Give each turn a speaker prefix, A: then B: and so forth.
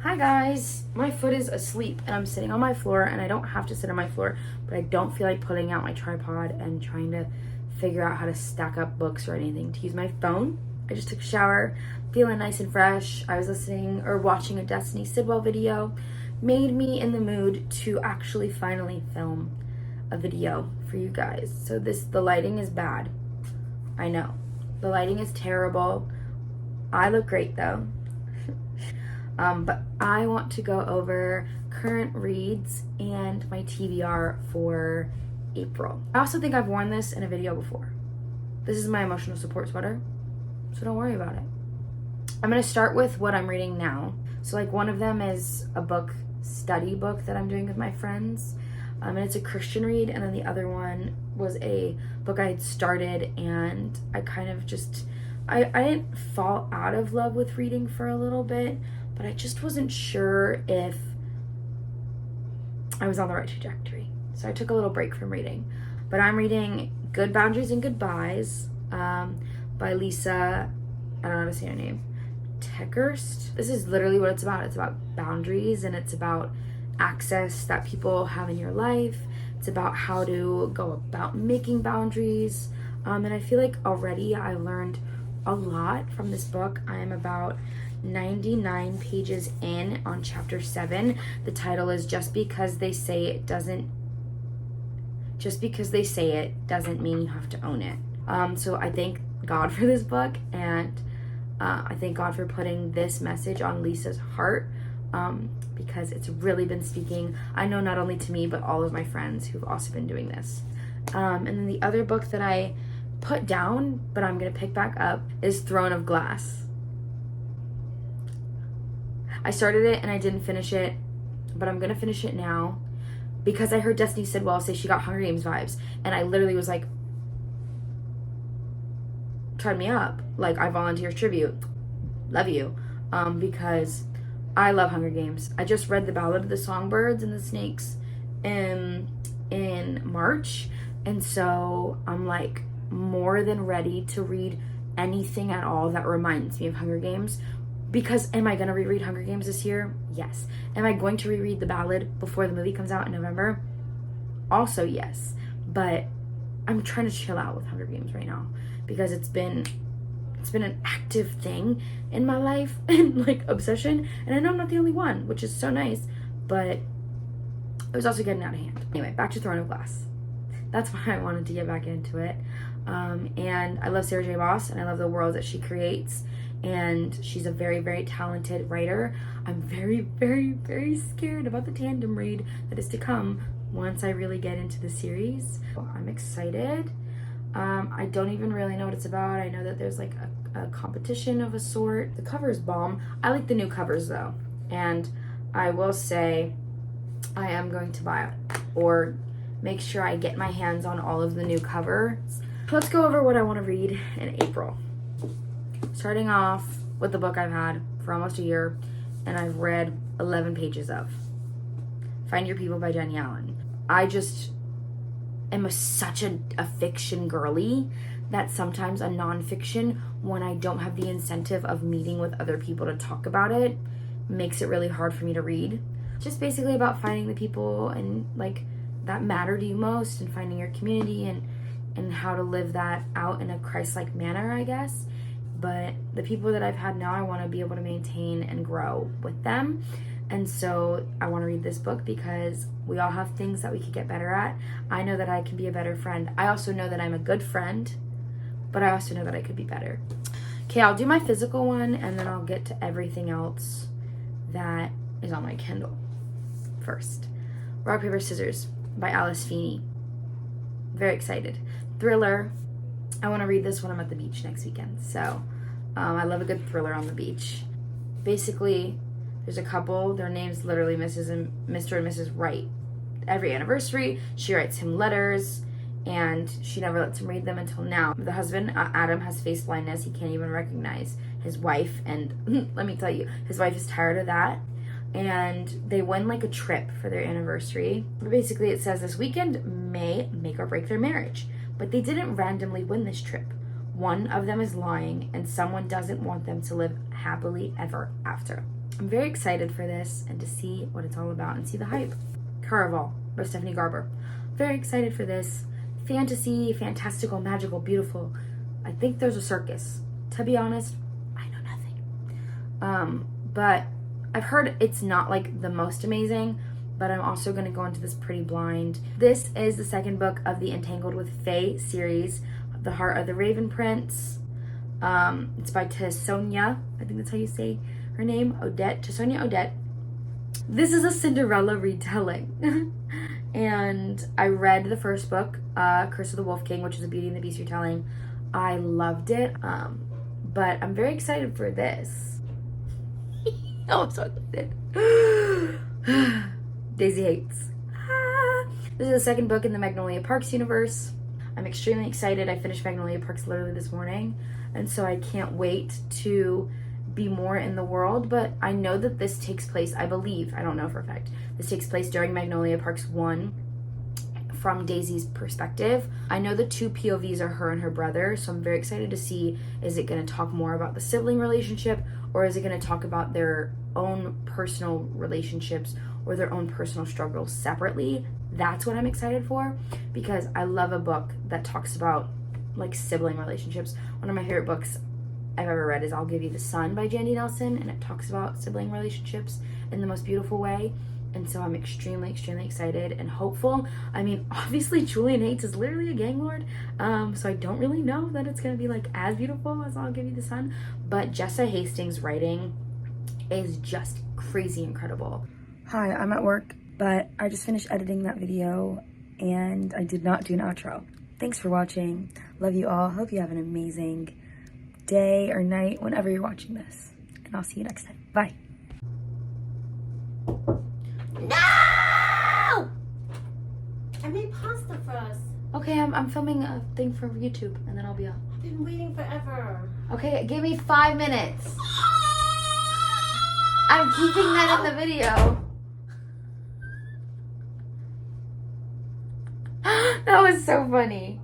A: Hi guys, my foot is asleep and I'm sitting on my floor, and I don't have to sit on my floor, but I don't feel like pulling out my tripod and trying to figure out how to stack up books or anything to use my phone. I just took a shower, feeling nice and fresh. I was listening or watching a Destiny Sidwell video, made me in the mood to actually finally film a video for you guys. So the lighting is bad. I know. The lighting is terrible. I look great though. But I want to go over current reads and my TBR for April. I also think I've worn this in a video before. This is my emotional support sweater, so don't worry about it. I'm gonna start with what I'm reading now. So like one of them is a study book that I'm doing with my friends. And it's a Christian read, and then the other one was a book I had started, and I kind of just, I didn't fall out of love with reading for a little bit, but I just wasn't sure if I was on the right trajectory. So I took a little break from reading. But I'm reading Good Boundaries and Goodbyes by Lisa, I don't know how to say her name, Techhurst. This is literally what it's about. It's about boundaries, and it's about access that people have in your life. It's about how to go about making boundaries. And I feel like already I learned a lot from this book. I am about 99 pages in on chapter 7. The title is Just Because They Say It Doesn't Mean You Have to Own It. So I thank God for this book, and I thank God for putting this message on Lisa's heart, because it's really been speaking, I know, not only to me, but all of my friends who've also been doing this. And then the other book that I put down, but I'm gonna pick back up, is Throne of Glass. I started it and I didn't finish it, but I'm gonna finish it now because I heard Destiny Sidwell say she got Hunger Games vibes, and I literally was like, turn me up. Like, I volunteer tribute. Love you. Because I love Hunger Games. I just read The Ballad of the Songbirds and the Snakes in March, and so I'm like more than ready to read anything at all that reminds me of Hunger Games. Because am I going to reread Hunger Games this year? Yes. Am I going to reread The Ballad before the movie comes out in November? Also yes. But I'm trying to chill out with Hunger Games right now because it's been an active thing in my life and like obsession, and I know I'm not the only one, which is so nice, but it was also getting out of hand. Anyway, back to Throne of Glass. That's why I wanted to get back into it. And I love Sarah J. Maas, and I love the world that she creates, and she's a very, very talented writer. I'm very, very, very scared about the tandem read that is to come once I really get into the series. I'm excited. I don't even really know what it's about. I know that there's like a competition of a sort. The cover is bomb. I like the new covers though, and I will say I am going to buy it or make sure I get my hands on all of the new covers. Let's go over what I want to read in April. Starting off with the book I've had for almost a year and I've read 11 pages of. Find Your People by Jenny Allen. I just am such a fiction girly that sometimes a nonfiction, when I don't have the incentive of meeting with other people to talk about it, makes it really hard for me to read. Just basically about finding the people and like that matter to you most, and finding your community and how to live that out in a Christ-like manner, I guess. But the people that I've had now, I want to be able to maintain and grow with them. And so I want to read this book because we all have things that we could get better at. I know that I can be a better friend. I also know that I'm a good friend, but I also know that I could be better. Okay, I'll do my physical one, and then I'll get to everything else that is on my Kindle first. Rock, Paper, Scissors by Alice Feeney. Very excited. Thriller. I want to read this when I'm at the beach next weekend. So I love a good thriller on the beach. Basically, there's a couple. Their names literally Mr. and Mrs. Wright. Every anniversary, she writes him letters, and she never lets him read them until now. The husband, Adam, has face blindness. He can't even recognize his wife, and let me tell you, his wife is tired of that. And they win like a trip for their anniversary. But basically, it says this weekend may make or break their marriage. But they didn't randomly win this trip. One of them is lying, and someone doesn't want them to live happily ever after. I'm very excited for this and to see what it's all about and see the hype. Caraval by Stephanie Garber. Very excited for this. Fantasy, fantastical, magical, beautiful. I think there's a circus. To be honest, I know nothing. But I've heard it's not like the most amazing, but I'm also going to go into this pretty blind. This is the second book of the Entangled with Fae series, The Heart of the Raven Prince. It's by Tsonia, I think that's how you say her name, Odette, Tsonia Odette. This is a Cinderella retelling. And I read the first book, Curse of the Wolf King, which is a Beauty and the Beast retelling. I loved it, but I'm very excited for this. Oh, I'm so excited. Daisy hates. This is the second book in the Magnolia Parks universe. I'm extremely excited. I finished Magnolia Parks literally this morning, and so I can't wait to be more in the world. But I know that this takes place, I believe, I don't know for a fact, this takes place during Magnolia Parks 1 from Daisy's perspective. I know the two POVs are her and her brother, so I'm very excited to see, is it going to talk more about the sibling relationship, or is it going to talk about their own personal relationships or their own personal struggles separately? That's what I'm excited for, because I love a book that talks about like sibling relationships. One of my favorite books I've ever read is I'll Give You the Sun by Jandy Nelson, and it talks about sibling relationships in the most beautiful way. And so I'm extremely, extremely excited and hopeful. I mean, obviously Julian Hates is literally a gang lord, so I don't really know that it's going to be like as beautiful as I'll Give You the Sun, but Jessa Hastings' writing is just crazy incredible. Hi, I'm at work, but I just finished editing that video and I did not do an outro. Thanks for watching. Love you all. Hope you have an amazing day or night whenever you're watching this, and I'll see you next time. Bye.
B: No! I made pasta for us.
A: Okay, I'm filming a thing for YouTube, and then I'll be off.
B: I've been waiting forever.
A: Okay, give me 5 minutes. I'm keeping that in the video. That was so funny.